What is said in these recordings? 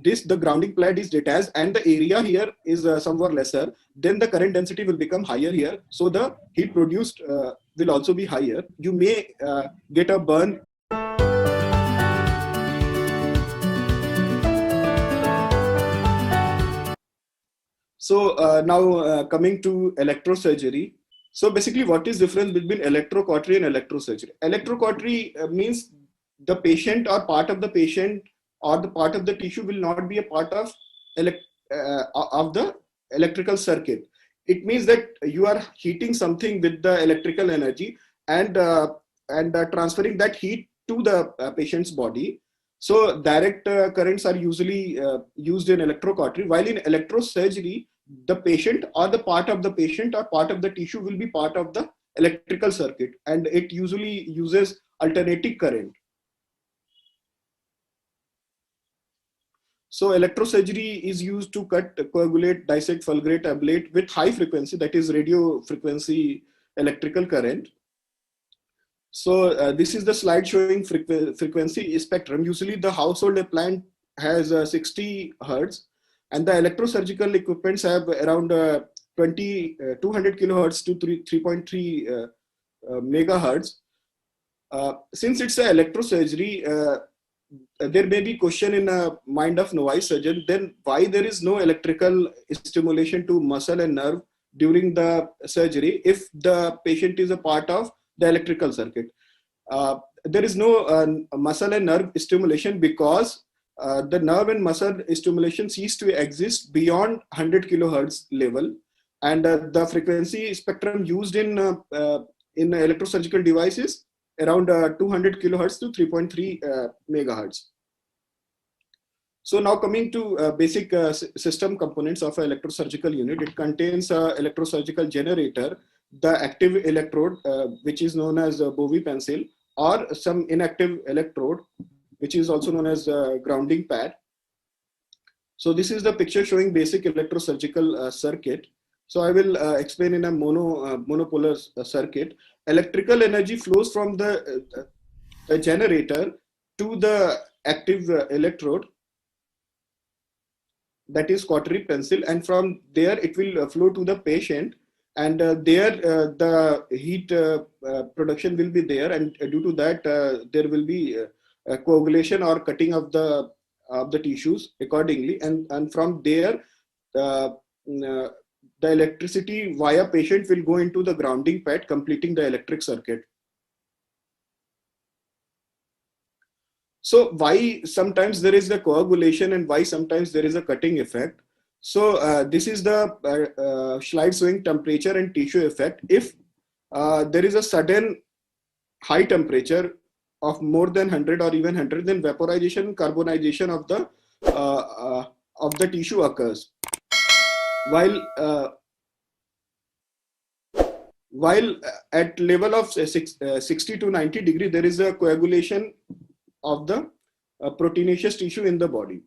the grounding plate is detached and the area here is somewhat lesser, then the current density will become higher here. So the heat produced will also be higher. You may get a burn. So now coming to electrosurgery. So basically, what is difference between electrocautery and electrosurgery? Electrocautery means the patient or part of the patient or the part of the tissue will not be a part of the electrical circuit. It means that you are heating something with the electrical energy and transferring that heat to the patient's body. So direct currents are usually used in electrocautery, while in electrosurgery, the patient or the part of the patient or part of the tissue will be part of the electrical circuit, and it usually uses alternating current. So electrosurgery is used to cut, coagulate, dissect, fulgurate, ablate with high frequency, that is radio frequency electrical current. So this is the slide showing frequency spectrum. Usually the household plant has 60 hertz, and the electrosurgical equipments have around 200 kilohertz to 3.3 megahertz. Since it's an electrosurgery, there may be question in the mind of novice surgeon, then why there is no electrical stimulation to muscle and nerve during the surgery if the patient is a part of the electrical circuit? There is no muscle and nerve stimulation because the nerve and muscle stimulation cease to exist beyond 100 kilohertz level, and the frequency spectrum used in electrosurgical devices around 200 kilohertz to 3.3 megahertz. So now coming to basic system components of an electrosurgical unit, it contains an electrosurgical generator, the active electrode, which is known as a Bovie pencil, or some inactive electrode, which is also known as a grounding pad. So this is the picture showing basic electrosurgical circuit. So I will explain in a monopolar circuit. Electrical energy flows from the generator to the active electrode, that is cautery pencil, and from there it will flow to the patient, and there the heat production will be there, and due to that there will be coagulation or cutting of the tissues accordingly, and from there the electricity via patient will go into the grounding pad, completing the electric circuit. So why sometimes there is the coagulation and why sometimes there is a cutting effect? So this is the slide showing temperature and tissue effect. If there is a sudden high temperature of more than 100 or even 100, then vaporization, carbonization of the tissue occurs. While at level of 60 to 90 degree, there is a coagulation of the proteinaceous tissue in the body.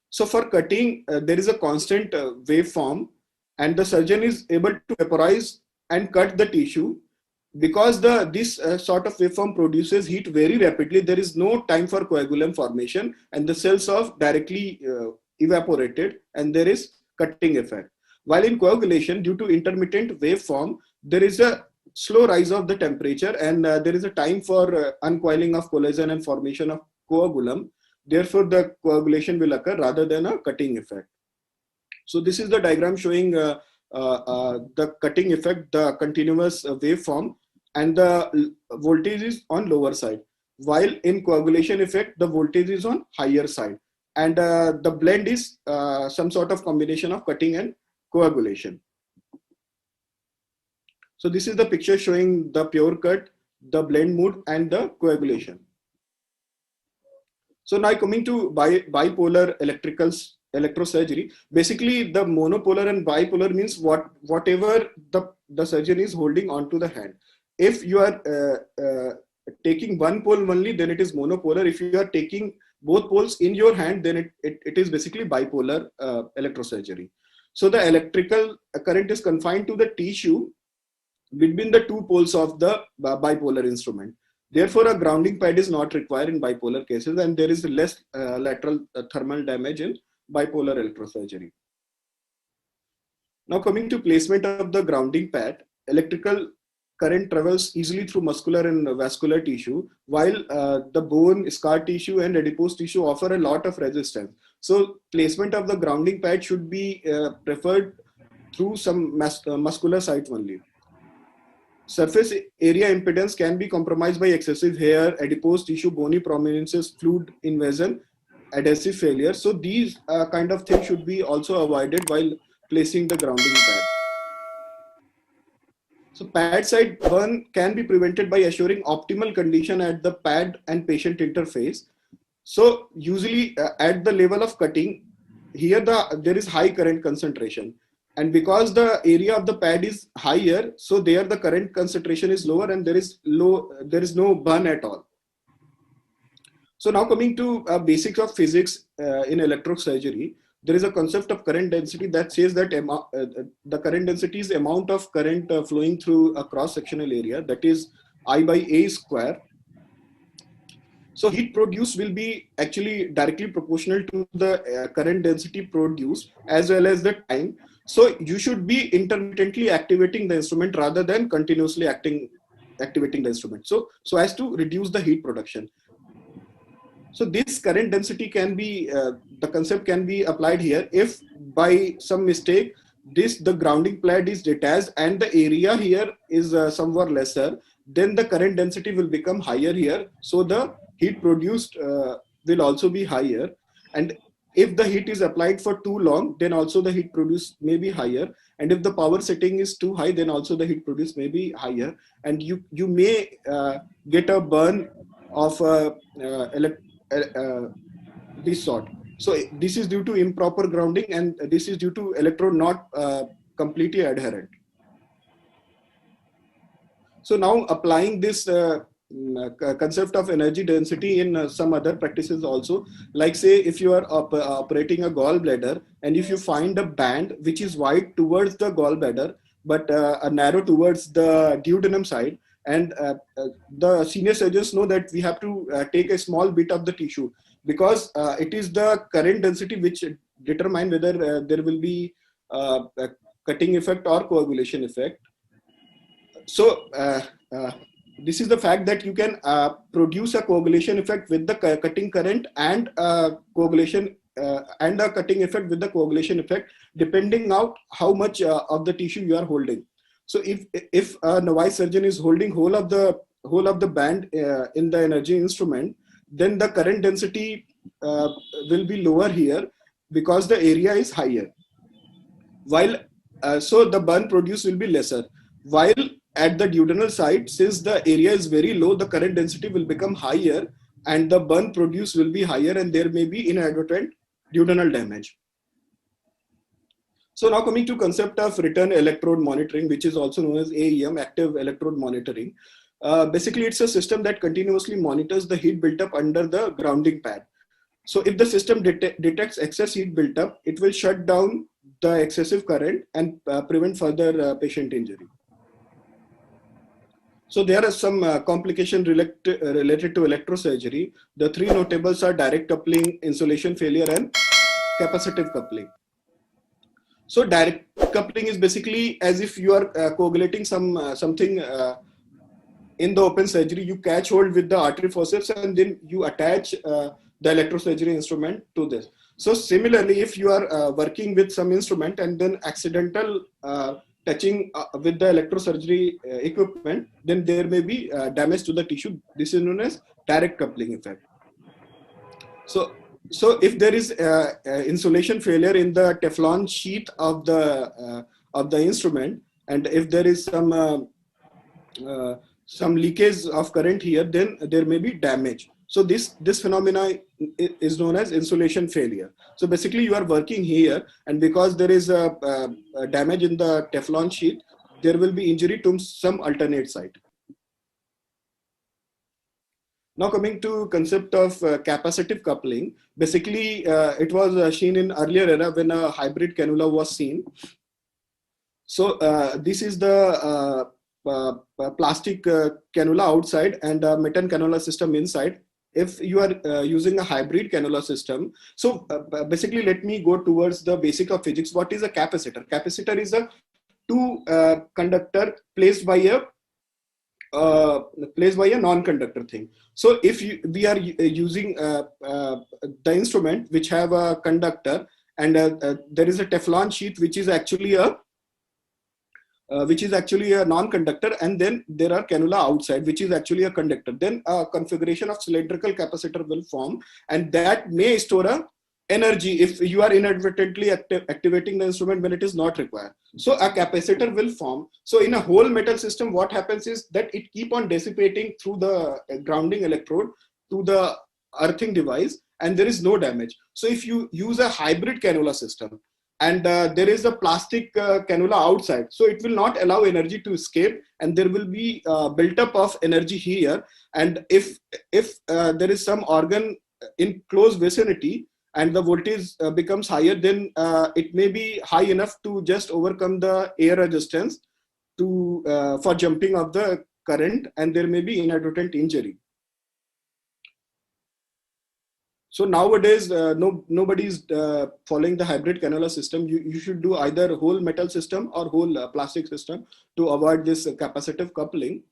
So for cutting, there is a constant waveform, and the surgeon is able to vaporize and cut the tissue. Because this sort of waveform produces heat very rapidly, there is no time for coagulum formation, and the cells are directly evaporated, and there is cutting effect. While in coagulation, due to intermittent waveform, there is a slow rise of the temperature, and there is a time for uncoiling of collagen and formation of coagulum. Therefore, the coagulation will occur rather than a cutting effect. So this is the diagram showing the cutting effect, the continuous waveform, and the voltage is on lower side. While in coagulation effect, the voltage is on higher side, and the blend is some sort of combination of cutting and coagulation. So this is the picture showing the pure cut, the blend mode, and the coagulation. So now coming to bipolar electrosurgery. Basically, the monopolar and bipolar means whatever the surgeon is holding onto the hand. If you are taking one pole only, then it is monopolar. If you are taking both poles in your hand, then it is basically bipolar electrosurgery. So the electrical current is confined to the tissue between the two poles of the bipolar instrument. Therefore, a grounding pad is not required in bipolar cases, and there is less lateral thermal damage in bipolar electrosurgery. Now, coming to placement of the grounding pad, electrical current travels easily through muscular and vascular tissue, while the bone, scar tissue, and adipose tissue offer a lot of resistance. So, placement of the grounding pad should be preferred through some muscular site only. Surface area impedance can be compromised by excessive hair, adipose tissue, bony prominences, fluid invasion, adhesive failure. So these kind of things should be also avoided while placing the grounding pad. So pad side burn can be prevented by assuring optimal condition at the pad and patient interface. So usually at the level of cutting, here there is high current concentration. And because the area of the pad is higher, so there the current concentration is lower and there is no burn at all. So now coming to basics of physics in electrosurgery, there is a concept of current density that says that the current density is the amount of current flowing through a cross-sectional area, that is I by A square. So heat produced will be actually directly proportional to the current density produced as well as the time. So you should be intermittently activating the instrument rather than continuously activating the instrument. So as to reduce the heat production. So this current density can be, the concept can be applied here if by some mistake, the grounding pad is detached and the area here is somewhat lesser, then the current density will become higher here. So the heat produced will also be higher. And if the heat is applied for too long, then also the heat produced may be higher. And if the power setting is too high, then also the heat produced may be higher. And you may get a burn of this sort. So this is due to improper grounding, and this is due to electrode not completely adherent. So now applying this concept of energy density in some other practices also, like say if you are operating a gallbladder and if you find a band which is wide towards the gallbladder but narrow towards the duodenum side, and the senior surgeons know that we have to take a small bit of the tissue, because it is the current density which determine whether there will be a cutting effect or coagulation effect. So this is the fact that you can produce a coagulation effect with the cutting current and coagulation and a cutting effect with the coagulation effect, depending on how much of the tissue you are holding. So if a novice surgeon is holding whole of the band in the energy instrument, then the current density will be lower here because the area is higher. While so the burn produced will be lesser. While at the duodenal side, since the area is very low, the current density will become higher and the burn produced will be higher, and there may be inadvertent duodenal damage. So now coming to concept of return electrode monitoring, which is also known as AEM, active electrode monitoring. Basically, it's a system that continuously monitors the heat built up under the grounding pad. So if the system detects excess heat built up, it will shut down the excessive current and prevent further patient injury. So there are some complications related to electrosurgery. The three notables are direct coupling, insulation failure, and capacitive coupling. So direct coupling is basically as if you are coagulating something in the open surgery. You catch hold with the artery forceps and then you attach the electrosurgery instrument to this. So similarly, if you are working with some instrument and then accidental touching with the electrosurgery equipment, then there may be damage to the tissue. This is known as direct coupling effect. So if there is insulation failure in the Teflon sheet of the instrument, and if there is some leakage of current here, then there may be damage. So this phenomena is known as insulation failure. So basically you are working here, and because there is a damage in the Teflon sheet, there will be injury to some alternate site. Now coming to concept of capacitive coupling, basically it was seen in earlier era when a hybrid cannula was seen. So this is the plastic cannula outside and a metal cannula system inside. If you are using a hybrid cannula system, so basically let me go towards the basic of physics. What is a capacitor? Capacitor is a two conductor placed by a non-conductor thing. So if we are using the instrument which have a conductor, and there is a Teflon sheet which is actually a non-conductor, and then there are cannula outside which is actually a conductor, then a configuration of cylindrical capacitor will form, and that may store a energy if you are inadvertently activating the instrument when it is not required. So a capacitor will form. So in a whole metal system, what happens is that it keep on dissipating through the grounding electrode to the earthing device, and there is no damage. So if you use a hybrid cannula system, and there is a plastic cannula outside, so it will not allow energy to escape, and there will be built up of energy here. And if there is some organ in close vicinity and the voltage becomes higher, then it may be high enough to just overcome the air resistance to for jumping of the current, and there may be inadvertent injury. So nowadays, nobody is following the hybrid cannula system. You should do either whole metal system or whole plastic system to avoid this capacitive coupling.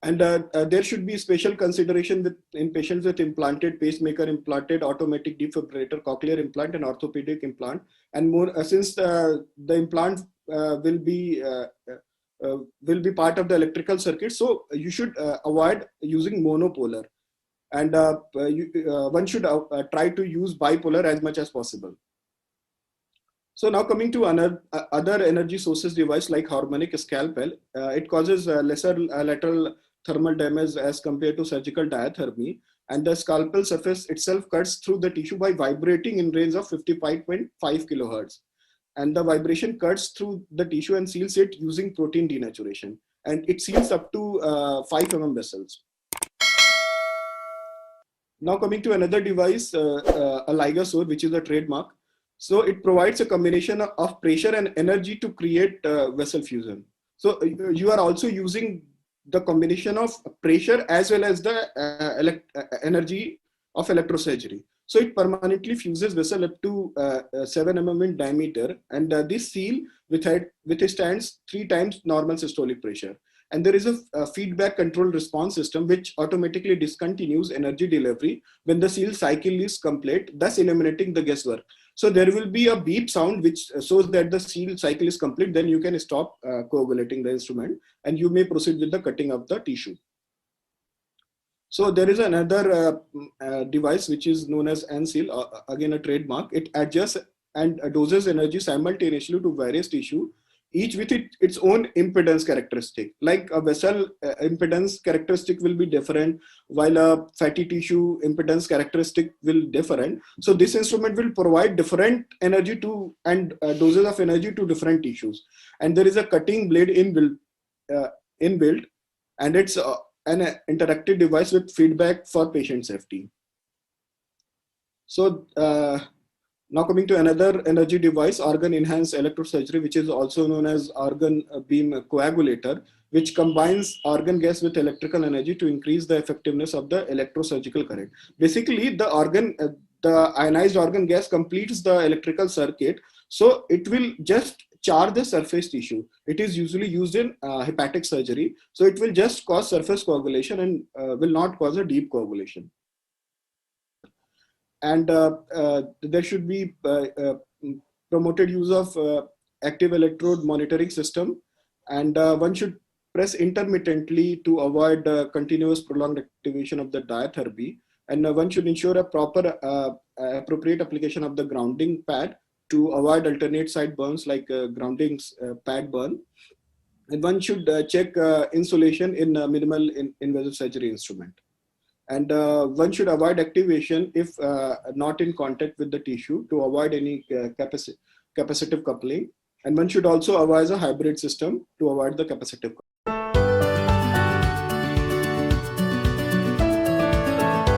And there should be special consideration in patients with implanted pacemaker, implanted automatic defibrillator, cochlear implant, and orthopedic implant. And more since the implant will be part of the electrical circuit, so you should avoid using monopolar. And one should try to use bipolar as much as possible. So now coming to other energy sources device like harmonic scalpel, it causes lesser lateral thermal damage as compared to surgical diathermy, and the scalpel surface itself cuts through the tissue by vibrating in range of 55.5 kilohertz, and the vibration cuts through the tissue and seals it using protein denaturation, and it seals up to 5 vessels. Now coming to another device, a Ligasor, which is a trademark. So it provides a combination of pressure and energy to create vessel fusion. So you are also using the combination of pressure as well as the energy of electrosurgery. So it permanently fuses vessel up to 7 mm in diameter, and this seal withstands 3 times normal systolic pressure. And there is a feedback control response system which automatically discontinues energy delivery when the seal cycle is complete, thus eliminating the guesswork. So there will be a beep sound which shows that the seal cycle is complete. Then you can stop coagulating the instrument and you may proceed with the cutting of the tissue. So there is another device which is known as N-Seal, again a trademark. It adjusts and doses energy simultaneously to various tissue, each with its own impedance characteristic. Like a vessel impedance characteristic will be different, while a fatty tissue impedance characteristic will different. So this instrument will provide different energy to and doses of energy to different tissues. And there is a cutting blade inbuilt, and it's an interactive device with feedback for patient safety. So now coming to another energy device, organ enhanced electrosurgery, which is also known as organ beam coagulator, which combines organ gas with electrical energy to increase the effectiveness of the electrosurgical current. Basically, the ionized organ gas completes the electrical circuit, so it will just charge the surface tissue. It is usually used in hepatic surgery, so it will just cause surface coagulation and will not cause a deep coagulation. And there should be promoted use of active electrode monitoring system, and one should press intermittently to avoid continuous prolonged activation of the diathermy, and one should ensure a proper appropriate application of the grounding pad to avoid alternate site burns like grounding pad burn, and one should check insulation in minimal invasive surgery instrument. And one should avoid activation if not in contact with the tissue to avoid any capacitive coupling. And one should also avoid a hybrid system to avoid the capacitive coupling.